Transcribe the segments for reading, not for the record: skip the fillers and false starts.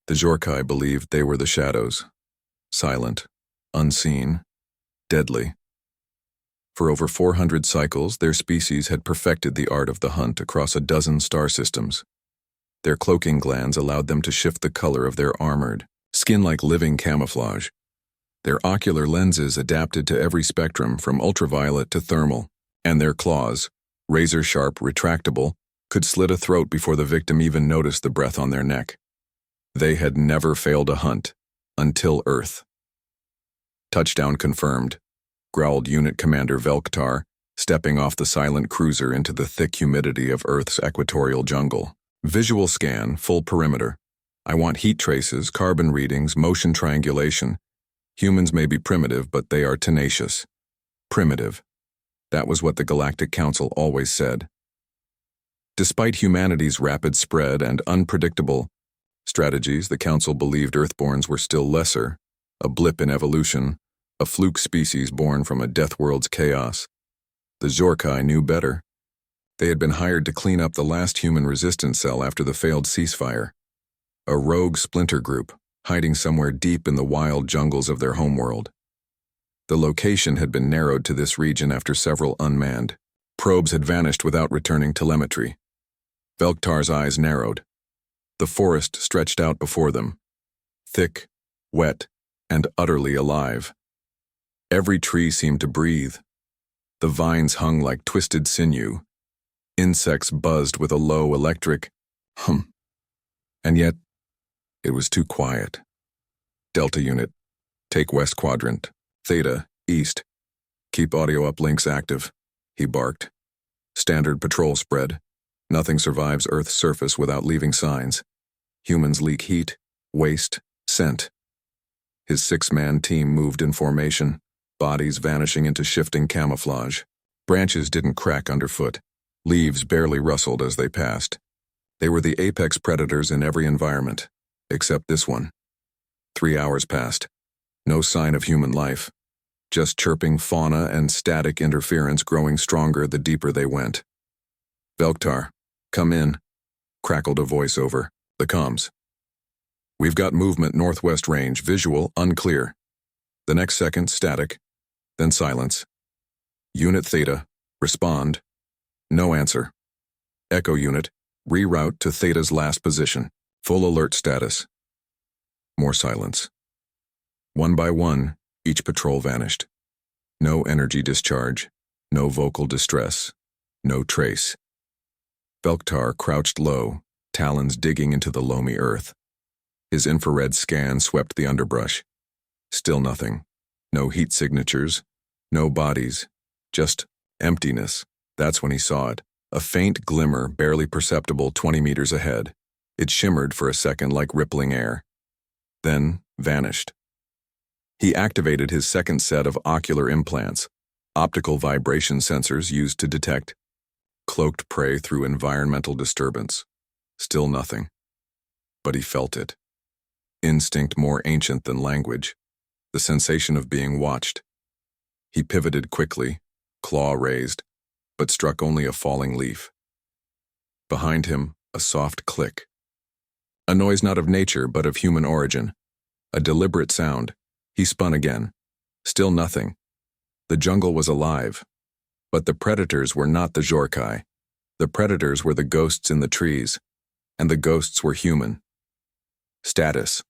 The Jorkai believed they were the shadows, silent, unseen, deadly. For over 400 cycles, their species had perfected the art of the hunt across a dozen star systems. Their cloaking glands allowed them to shift the color of their armored skin like living camouflage. Their ocular lenses adapted to every spectrum from ultraviolet to thermal, and their claws, razor-sharp, retractable, could slit a throat before the victim even noticed the breath on their neck. They had never failed a hunt, until Earth. Touchdown confirmed, growled Unit Commander Velktar, stepping off the silent cruiser into the thick humidity of Earth's equatorial jungle. Visual scan, full perimeter. I want heat traces, carbon readings, motion triangulation. Humans may be primitive, but they are tenacious. Primitive. That was what the Galactic Council always said. Despite humanity's rapid spread and unpredictable strategies, the Council believed Earthborns were still lesser, a blip in evolution, a fluke species born from a death world's chaos. The Jorkai knew better. They had been hired to clean up the last human resistance cell after the failed ceasefire. A rogue splinter group, hiding somewhere deep in the wild jungles of their homeworld. The location had been narrowed to this region after several unmanned probes had vanished without returning telemetry. Velktar's eyes narrowed. The forest stretched out before them, thick, wet, and utterly alive. Every tree seemed to breathe. The vines hung like twisted sinew. Insects buzzed with a low electric hum. And yet, it was too quiet. Delta Unit, take West Quadrant. Theta, East. Keep audio uplinks active, he barked. Standard patrol spread. Nothing survives Earth's surface without leaving signs. Humans leak heat, waste, scent. His 6-man team moved in formation, bodies vanishing into shifting camouflage. Branches didn't crack underfoot. Leaves barely rustled as they passed. They were the apex predators in every environment, except this one. 3 hours passed. No sign of human life. Just chirping fauna and static interference growing stronger the deeper they went. Velktar, come in, crackled a voice over the comms. We've got movement northwest range, visual, unclear. The next second, static, then silence. Unit Theta, respond. No answer. Echo Unit, reroute to Theta's last position. Full alert status. More silence. One by one, each patrol vanished. No energy discharge, no vocal distress, no trace. Velktar crouched low, talons digging into the loamy earth. His infrared scan swept the underbrush. Still nothing. No heat signatures, no bodies, just emptiness. That's when he saw it, a faint glimmer barely perceptible 20 meters ahead. It shimmered for a second like rippling air, then vanished. He activated his second set of ocular implants, optical vibration sensors used to detect cloaked prey through environmental disturbance. Still nothing. But he felt it. Instinct more ancient than language, the sensation of being watched. He pivoted quickly, claw raised, but struck only a falling leaf. Behind him, a soft click. A noise not of nature, but of human origin. A deliberate sound. He spun again. Still nothing. The jungle was alive. But the predators were not the Jorkai. The predators were the ghosts in the trees, and the ghosts were human. Status.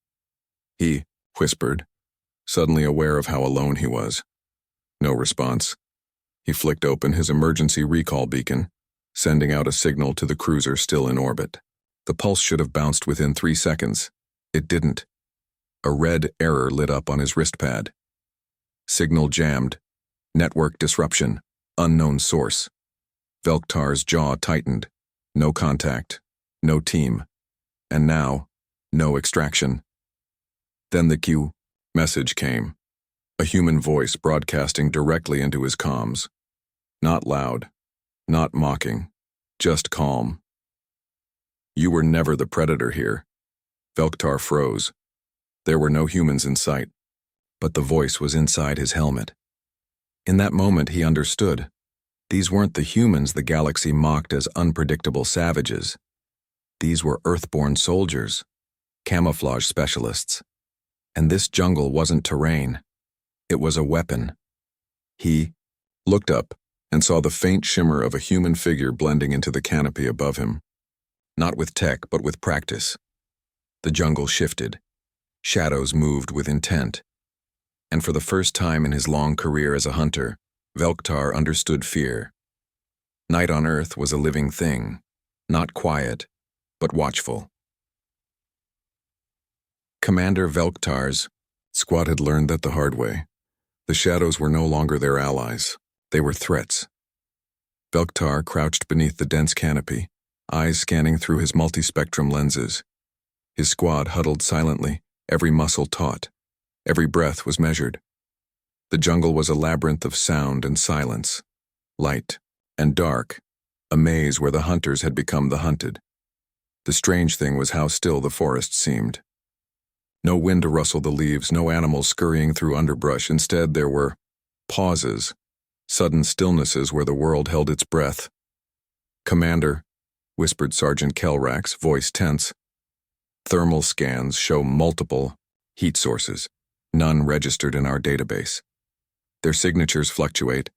He whispered, suddenly aware of how alone he was. No response. He flicked open his emergency recall beacon, sending out a signal to the cruiser still in orbit. The pulse should have bounced within 3 seconds. It didn't. A red error lit up on his wristpad. Signal jammed. Network disruption. Unknown source. Velktar's jaw tightened. No contact. No team. And now, no extraction. Then the Q message came. A human voice broadcasting directly into his comms. Not loud. Not mocking. Just calm. You were never the predator here. Velktar froze. There were no humans in sight, but the voice was inside his helmet. In that moment he understood. These weren't the humans the galaxy mocked as unpredictable savages. These were Earthborn soldiers, camouflage specialists. And this jungle wasn't terrain. It was a weapon. He looked up and saw the faint shimmer of a human figure blending into the canopy above him. Not with tech, but with practice. The jungle shifted. Shadows moved with intent. And for the first time in his long career as a hunter, Velkhtar understood fear. Night on Earth was a living thing, not quiet, but watchful. Commander Velkhtar's squad had learned that the hard way. The shadows were no longer their allies. They were threats. Velkhtar crouched beneath the dense canopy, eyes scanning through his multispectrum lenses. His squad huddled silently, every muscle taut. Every breath was measured. The jungle was a labyrinth of sound and silence, light and dark, a maze where the hunters had become the hunted. The strange thing was how still the forest seemed. No wind to rustle the leaves, no animals scurrying through underbrush. Instead, there were pauses, sudden stillnesses where the world held its breath. "Commander," whispered Sergeant Kelrack's voice tense. "Thermal scans show multiple heat sources, none registered in our database. Their signatures fluctuate,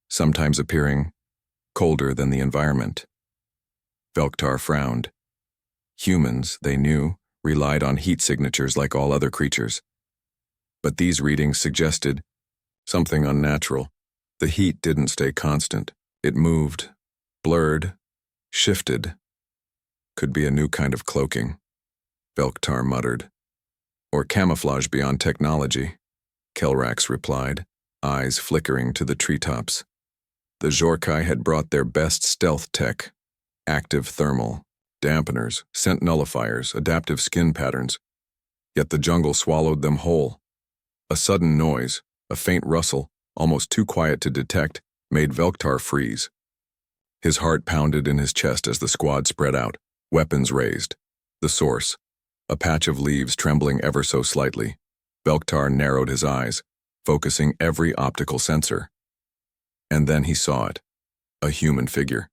sometimes appearing colder than the environment." Velkhtar frowned. Humans, they knew, relied on heat signatures like all other creatures. But these readings suggested something unnatural. The heat didn't stay constant. It moved, blurred, shifted. "Could be a new kind of cloaking," Velkhtar muttered. "Or camouflage beyond technology," Kelrax replied, eyes flickering to the treetops. The Zhorkai had brought their best stealth tech, active thermal, dampeners, scent nullifiers, adaptive skin patterns. Yet the jungle swallowed them whole. A sudden noise, a faint rustle, almost too quiet to detect, made Velkhtar freeze. His heart pounded in his chest as the squad spread out, weapons raised. The source, a patch of leaves trembling ever so slightly. Velkhtar narrowed his eyes, focusing every optical sensor. And then he saw it, a human figure.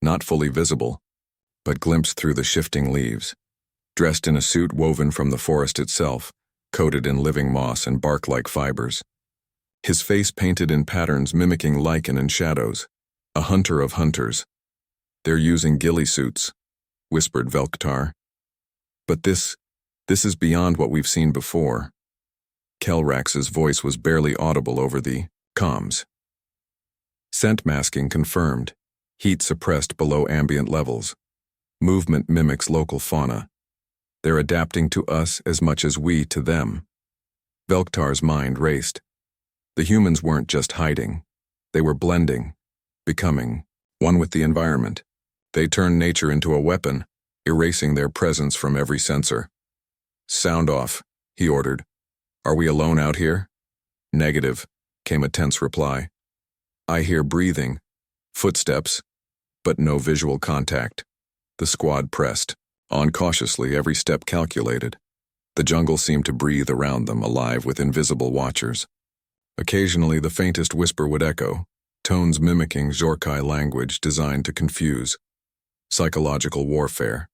Not fully visible, but glimpsed through the shifting leaves, dressed in a suit woven from the forest itself, coated in living moss and bark-like fibers. His face painted in patterns mimicking lichen and shadows, a hunter of hunters. "They're using ghillie suits," whispered Velkhtar. "But this is beyond what we've seen before." Kelrax's voice was barely audible over the comms. Scent masking confirmed, heat suppressed below ambient levels. Movement mimics local fauna. They're adapting to us as much as we to them. Velkhtar's mind raced. The humans weren't just hiding. They were blending, becoming one with the environment. They turned nature into a weapon, erasing their presence from every sensor. "Sound off," he ordered. "Are we alone out here?" "Negative," came a tense reply. "I hear breathing, footsteps, but no visual contact." The squad pressed, on cautiously, every step calculated. The jungle seemed to breathe around them, alive with invisible watchers. Occasionally, the faintest whisper would echo, tones mimicking Zhorkai language designed to confuse. Psychological warfare.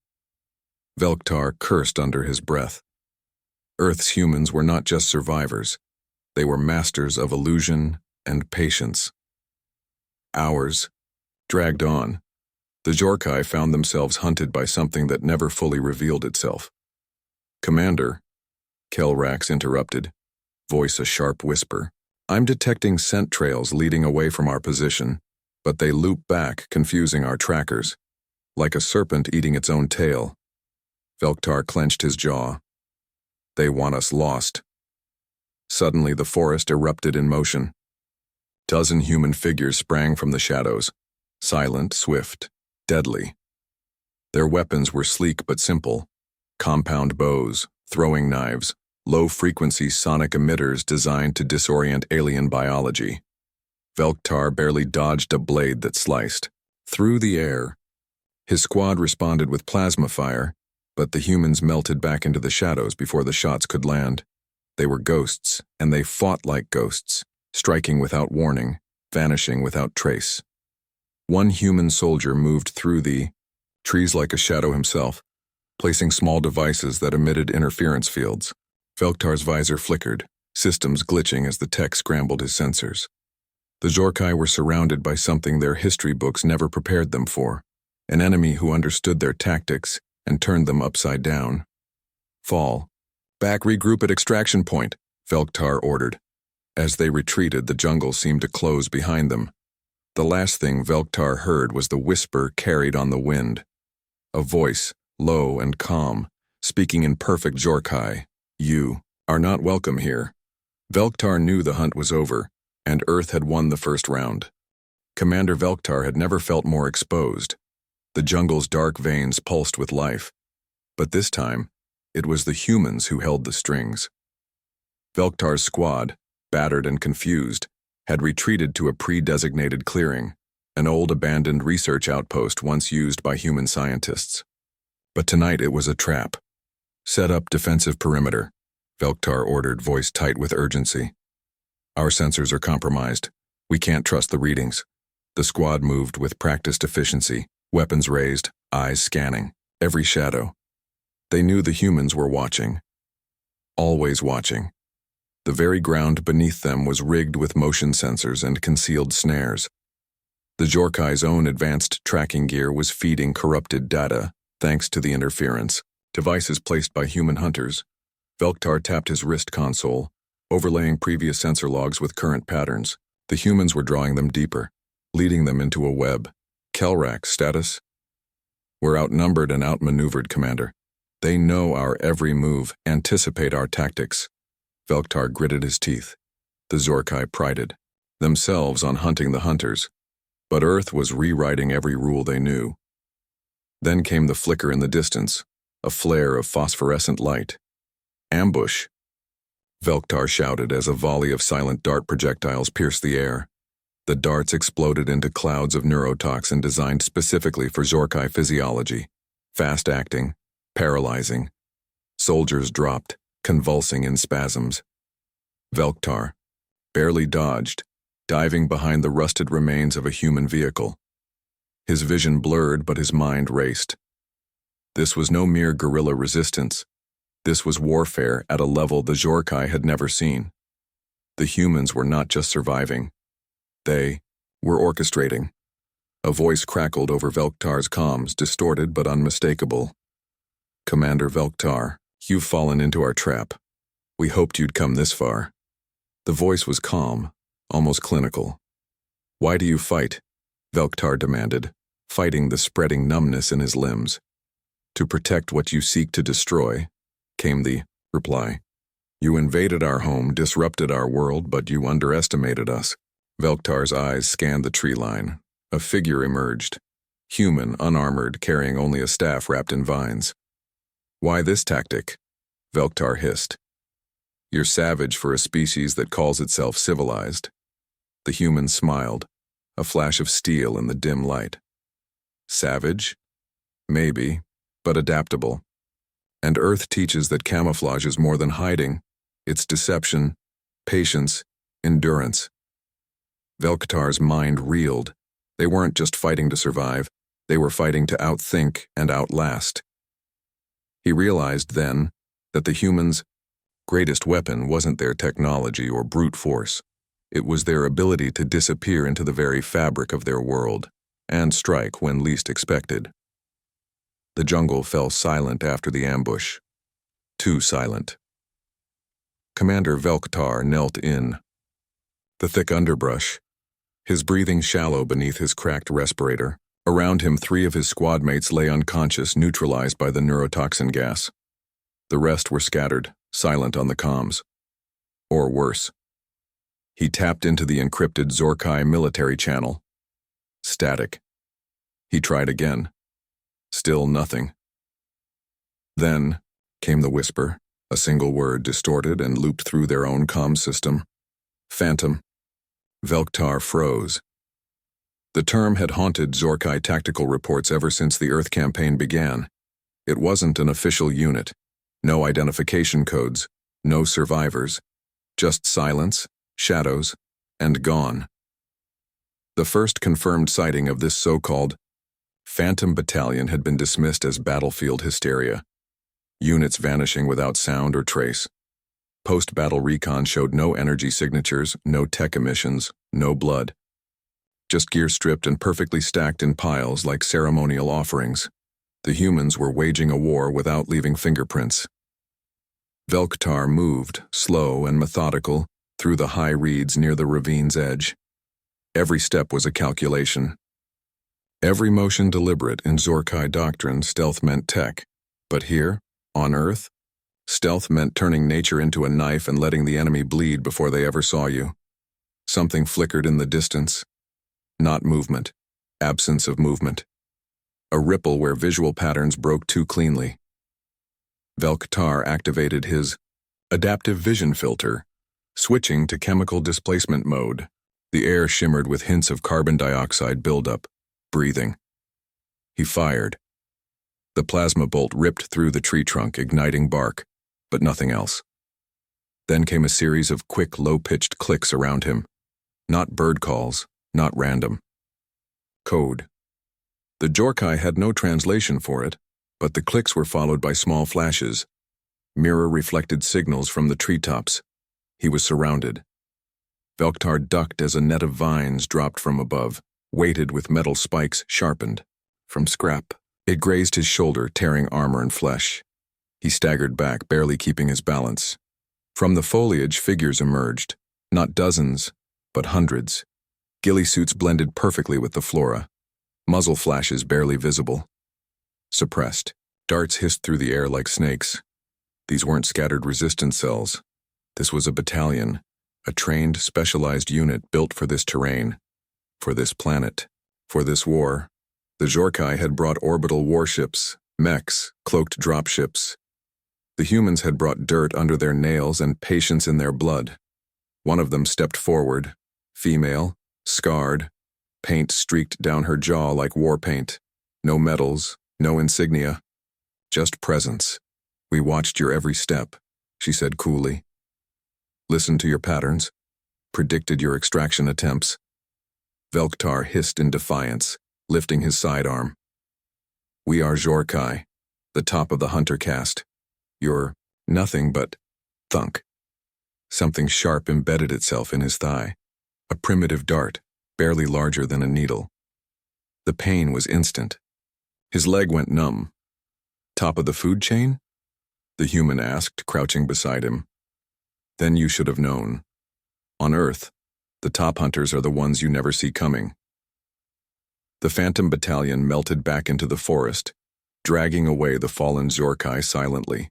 Velkhtar cursed under his breath. Earth's humans were not just survivors. They were masters of illusion and patience. Hours dragged on. The Zhorkai found themselves hunted by something that never fully revealed itself. "Commander," Kelrax interrupted, voice a sharp whisper. "I'm detecting scent trails leading away from our position, but they loop back, confusing our trackers, like a serpent eating its own tail." Velkhtar clenched his jaw. "They want us lost." Suddenly, the forest erupted in motion. Dozen human figures sprang from the shadows, silent, swift, deadly. Their weapons were sleek but simple, compound bows, throwing knives, low-frequency sonic emitters designed to disorient alien biology. Velkhtar barely dodged a blade that sliced through the air. His squad responded with plasma fire, but the humans melted back into the shadows before the shots could land. They were ghosts, and they fought like ghosts, striking without warning, vanishing without trace. One human soldier moved through the trees like a shadow himself, placing small devices that emitted interference fields. Velktar's visor flickered, systems glitching as the tech scrambled his sensors. The Zorkai were surrounded by something their history books never prepared them for, an enemy who understood their tactics and turned them upside down. Fall. Back, regroup at extraction point, Velktar ordered. As they retreated, the jungle seemed to close behind them. The last thing Velktar heard was the whisper carried on the wind. A voice, low and calm, speaking in perfect Zorkai. You are not welcome here. Velktar knew the hunt was over, and Earth had won the first round. Commander Velktar had never felt more exposed. The jungle's dark veins pulsed with life. But this time, it was the humans who held the strings. Velktar's squad, battered and confused, had retreated to a pre-designated clearing, an old abandoned research outpost once used by human scientists. But tonight it was a trap. Set up defensive perimeter, Velktar ordered, voice tight with urgency. Our sensors are compromised. We can't trust the readings. The squad moved with practiced efficiency, weapons raised, eyes scanning, every shadow. They knew the humans were watching. Always watching. The very ground beneath them was rigged with motion sensors and concealed snares. The Zorkai's own advanced tracking gear was feeding corrupted data, thanks to the interference. Devices placed by human hunters. Velktar tapped his wrist console, overlaying previous sensor logs with current patterns. The humans were drawing them deeper, leading them into a web. Kelrak, status? We're outnumbered and outmaneuvered, Commander. They know our every move, anticipate our tactics. Velktar gritted his teeth. The Zorkai prided themselves on hunting the hunters, but Earth was rewriting every rule they knew. Then came the flicker in the distance, a flare of phosphorescent light. Ambush! Velktar shouted as a volley of silent dart projectiles pierced the air. The darts exploded into clouds of neurotoxin designed specifically for Zorkai physiology. Fast-acting, paralyzing. Soldiers dropped, convulsing in spasms. Velktar barely dodged, diving behind the rusted remains of a human vehicle. His vision blurred, but his mind raced. This was no mere guerrilla resistance. This was warfare at a level the Zorkai had never seen. The humans were not just surviving. They were orchestrating. A voice crackled over Velktar's comms, distorted but unmistakable. Commander Velktar, you've fallen into our trap. We hoped you'd come this far. The voice was calm, almost clinical. Why do you fight? Velktar demanded, fighting the spreading numbness in his limbs. To protect what you seek to destroy, came the reply. You invaded our home, disrupted our world, but you underestimated us. Velktar's eyes scanned the tree line. A figure emerged, human, unarmored, carrying only a staff wrapped in vines. Why this tactic? Velktar hissed. You're savage for a species that calls itself civilized. The human smiled, a flash of steel in the dim light. Savage? Maybe, but adaptable. And Earth teaches that camouflage is more than hiding. It's deception, patience, endurance. Velktar's mind reeled. They weren't just fighting to survive, they were fighting to outthink and outlast. He realized then that the humans' greatest weapon wasn't their technology or brute force. It was their ability to disappear into the very fabric of their world and strike when least expected. The jungle fell silent after the ambush. Too silent. Commander Velktar knelt in the thick underbrush, his breathing shallow beneath his cracked respirator. Around him, 3 of his squad mates lay unconscious, neutralized by the neurotoxin gas. The rest were scattered, silent on the comms. Or worse. He tapped into the encrypted Zorkai military channel. Static. He tried again. Still nothing. Then came the whisper, a single word distorted and looped through their own comm system. Phantom. Velktar froze. The term had haunted Zorkai tactical reports ever since the Earth campaign began. It wasn't an official unit. No identification codes, no survivors. Just silence, shadows, and gone. The first confirmed sighting of this so-called Phantom Battalion had been dismissed as battlefield hysteria, units vanishing without sound or trace. Post-battle recon showed no energy signatures, no tech emissions, no blood. Just gear stripped and perfectly stacked in piles like ceremonial offerings. The humans were waging a war without leaving fingerprints. Velktar moved, slow and methodical, through the high reeds near the ravine's edge. Every step was a calculation. Every motion deliberate. In Zorkai doctrine, stealth meant tech. But here, on Earth, stealth meant turning nature into a knife and letting the enemy bleed before they ever saw you. Something flickered in the distance. Not movement. Absence of movement. A ripple where visual patterns broke too cleanly. Velktar activated his adaptive vision filter, switching to chemical displacement mode. The air shimmered with hints of carbon dioxide buildup. Breathing. He fired. The plasma bolt ripped through the tree trunk, igniting bark, but nothing else. Then came a series of quick, low-pitched clicks around him. Not bird calls, not random. Code. The Zorkai had no translation for it, but the clicks were followed by small flashes, mirror-reflected signals from the treetops. He was surrounded. Velktar ducked as a net of vines dropped from above, weighted with metal spikes sharpened. From scrap, it grazed his shoulder, tearing armor and flesh. He staggered back, barely keeping his balance. From the foliage, figures emerged, not dozens, but hundreds. Ghillie suits blended perfectly with the flora, muzzle flashes barely visible. Suppressed, darts hissed through the air like snakes. These weren't scattered resistance cells. This was a battalion, a trained, specialized unit built for this terrain, for this planet, for this war. The Zorkai had brought orbital warships, mechs, cloaked dropships. The humans had brought dirt under their nails and patience in their blood. One of them stepped forward, female, scarred, paint streaked down her jaw like war paint. No medals, no insignia, just presence. We watched your every step, she said coolly. Listened to your patterns, predicted your extraction attempts. Velktar hissed in defiance, lifting his sidearm. We are Zorkai, the top of the hunter caste. You're nothing but thunk. Something sharp embedded itself in his thigh, a primitive dart, barely larger than a needle. The pain was instant. His leg went numb. Top of the food chain? The human asked, crouching beside him. Then you should have known. On Earth, the top hunters are the ones you never see coming. The Phantom Battalion melted back into the forest, dragging away the fallen Zorkai silently.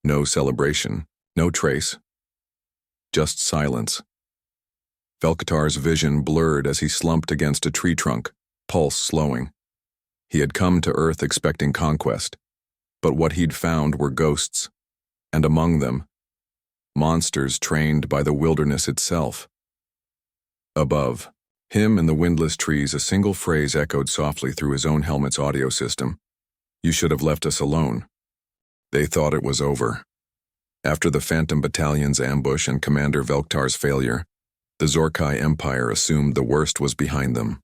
No celebration, no trace. Just silence. Velktar's vision blurred as he slumped against a tree trunk, pulse slowing. He had come to Earth expecting conquest, but what he'd found were ghosts, and among them, monsters trained by the wilderness itself. Above him in the windless trees, a single phrase echoed softly through his own helmet's audio system. You should have left us alone. They thought it was over. After the Phantom Battalion's ambush and Commander Velktar's failure, the Zorkai Empire assumed the worst was behind them.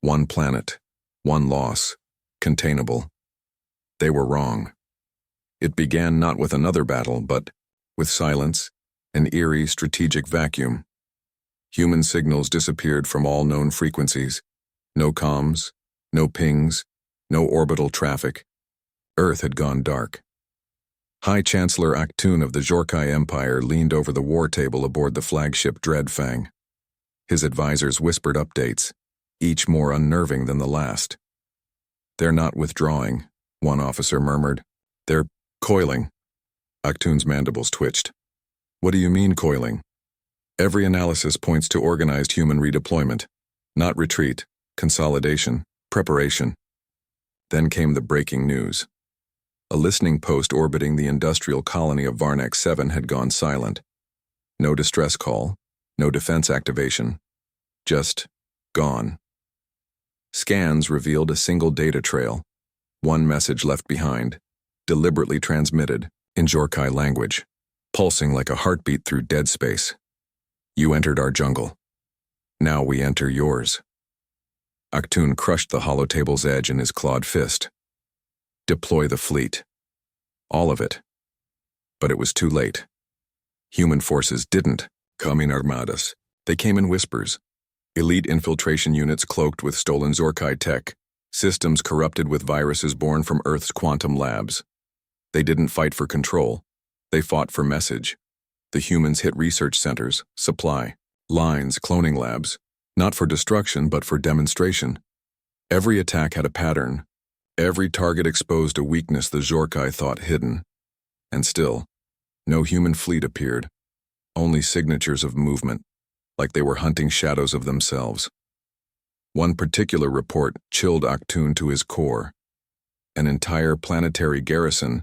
One planet, one loss, containable. They were wrong. It began not with another battle, but with silence, an eerie strategic vacuum. Human signals disappeared from all known frequencies. No comms, no pings, no orbital traffic. Earth had gone dark. High Chancellor Aktun of the Zorkai Empire leaned over the war table aboard the flagship Dreadfang. His advisors whispered updates, each more unnerving than the last. They're not withdrawing, one officer murmured. They're coiling. Aktun's mandibles twitched. What do you mean coiling? Every analysis points to organized human redeployment, not retreat, consolidation, preparation. Then came the breaking news. A listening post orbiting the industrial colony of Varnak 7 had gone silent. No distress call, no defense activation. Just gone. Scans revealed a single data trail, one message left behind, deliberately transmitted in Zorkai language, pulsing like a heartbeat through dead space. You entered our jungle. Now we enter yours. Actun crushed the hollow table's edge in his clawed fist. Deploy the fleet. All of it. But it was too late. Human forces didn't come in armadas. They came in whispers. Elite infiltration units cloaked with stolen Zorkai tech, systems corrupted with viruses born from Earth's quantum labs. They didn't fight for control. They fought for message. The humans hit research centers, supply, lines, cloning labs, not for destruction but for demonstration. Every attack had a pattern. Every target exposed a weakness the Zorkai thought hidden. And still, no human fleet appeared. Only signatures of movement, like they were hunting shadows of themselves. One particular report chilled Actun to his core. An entire planetary garrison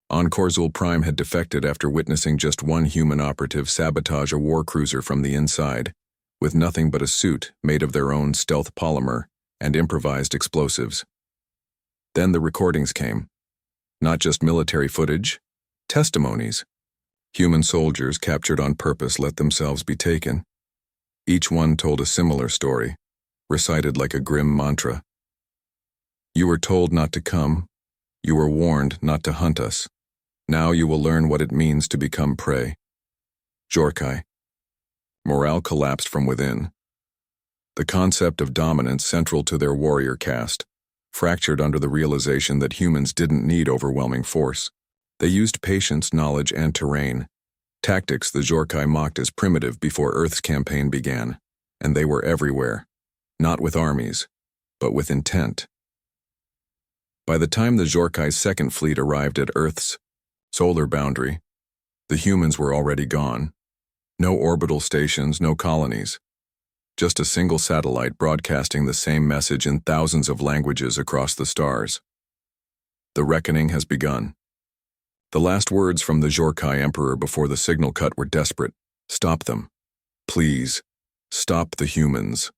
on Korzul Prime had defected after witnessing just one human operative sabotage a war cruiser from the inside, with nothing but a suit made of their own stealth polymer and improvised explosives. Then the recordings came. Not just military footage, testimonies. Human soldiers captured on purpose let themselves be taken. Each one told a similar story, recited like a grim mantra. You were told not to come. You were warned not to hunt us. Now you will learn what it means to become prey. Zorkai. Morale collapsed from within. The concept of dominance central to their warrior caste fractured under the realization that humans didn't need overwhelming force. They used patience, knowledge, and terrain, tactics the Zorkai mocked as primitive before Earth's campaign began, and they were everywhere, not with armies, but with intent. By the time the Zorkai's second fleet arrived at Earth's solar boundary, the humans were already gone. No orbital stations, no colonies. Just a single satellite broadcasting the same message in thousands of languages across the stars. The reckoning has begun. The last words from the Zorkai Emperor before the signal cut were desperate. Stop them. Please, stop the humans.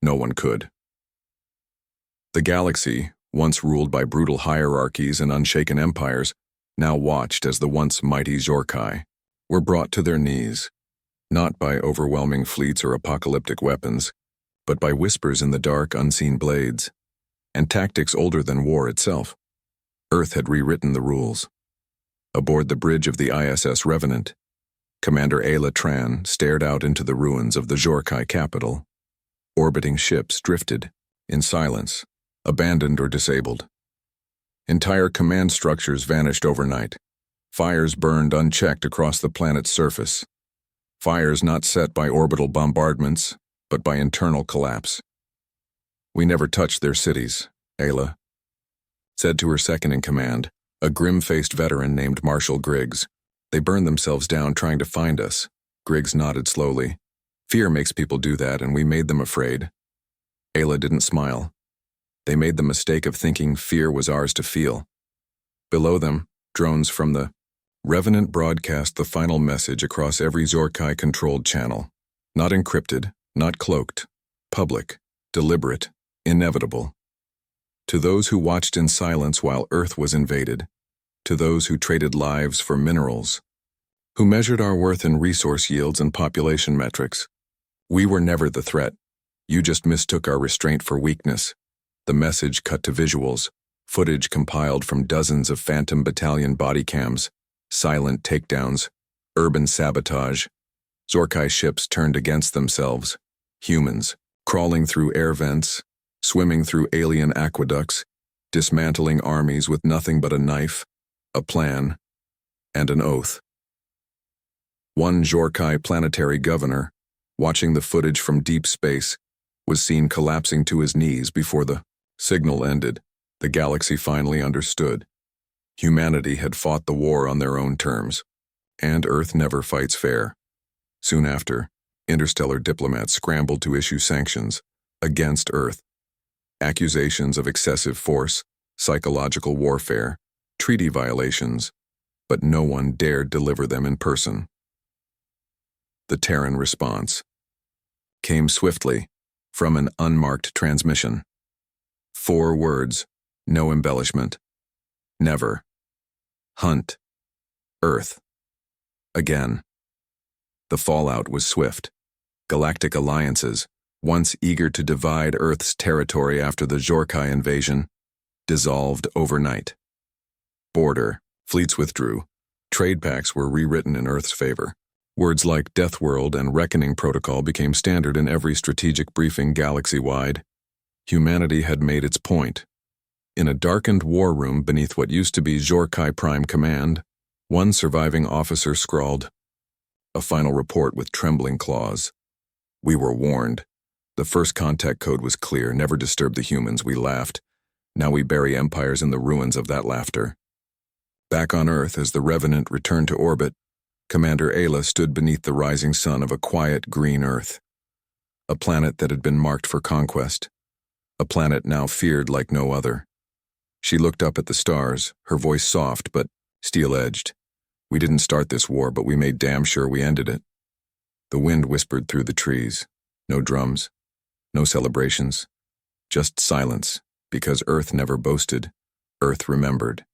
No one could. The galaxy, once ruled by brutal hierarchies and unshaken empires, now watched as the once mighty Zorkai were brought to their knees, not by overwhelming fleets or apocalyptic weapons, but by whispers in the dark, unseen blades, and tactics older than war itself. Earth had rewritten the rules. Aboard the bridge of the ISS Revenant, Commander Ayla Tran stared out into the ruins of the Zorkai capital. Orbiting ships drifted, in silence, abandoned or disabled. Entire command structures vanished overnight. Fires burned unchecked across the planet's surface. Fires not set by orbital bombardments, but by internal collapse. We never touched their cities, Ayla said to her second-in-command, a grim-faced veteran named Marshal Griggs. They burned themselves down trying to find us. Griggs nodded slowly. Fear makes people do that, and we made them afraid. Ayla didn't smile. They made the mistake of thinking fear was ours to feel. Below them, drones from the Revenant broadcast the final message across every Zorkai-controlled channel. Not encrypted, not cloaked. Public, deliberate, inevitable. To those who watched in silence while Earth was invaded, to those who traded lives for minerals, who measured our worth in resource yields and population metrics, we were never the threat. You just mistook our restraint for weakness. The message cut to visuals, footage compiled from dozens of Phantom Battalion body cams, silent takedowns, urban sabotage. Zorkai ships turned against themselves. Humans, crawling through air vents, swimming through alien aqueducts, dismantling armies with nothing but a knife, a plan, and an oath. One Zorkai planetary governor, watching the footage from deep space, was seen collapsing to his knees before the signal ended. The galaxy finally understood. Humanity had fought the war on their own terms, and Earth never fights fair. Soon after, interstellar diplomats scrambled to issue sanctions against Earth. Accusations of excessive force, psychological warfare, treaty violations, but no one dared deliver them in person. The Terran response came swiftly from an unmarked transmission. 4 words, no embellishment. Never. Hunt. Earth. Again. The fallout was swift. Galactic alliances, once eager to divide Earth's territory after the Zhorkai invasion, dissolved overnight. Border, fleets withdrew, trade pacts were rewritten in Earth's favor. Words like Death World and Reckoning Protocol became standard in every strategic briefing galaxy-wide. Humanity had made its point. In a darkened war room beneath what used to be Zhorkai Prime Command, one surviving officer scrawled a final report with trembling claws. We were warned. The first contact code was clear: never disturb the humans. We laughed. Now we bury empires in the ruins of that laughter. Back on Earth, as the Revenant returned to orbit, Commander Ayla stood beneath the rising sun of a quiet green Earth. A planet that had been marked for conquest. A planet now feared like no other. She looked up at the stars, her voice soft but steel-edged. We didn't start this war, but we made damn sure we ended it. The wind whispered through the trees. No drums, no celebrations, just silence, because Earth never boasted. Earth remembered.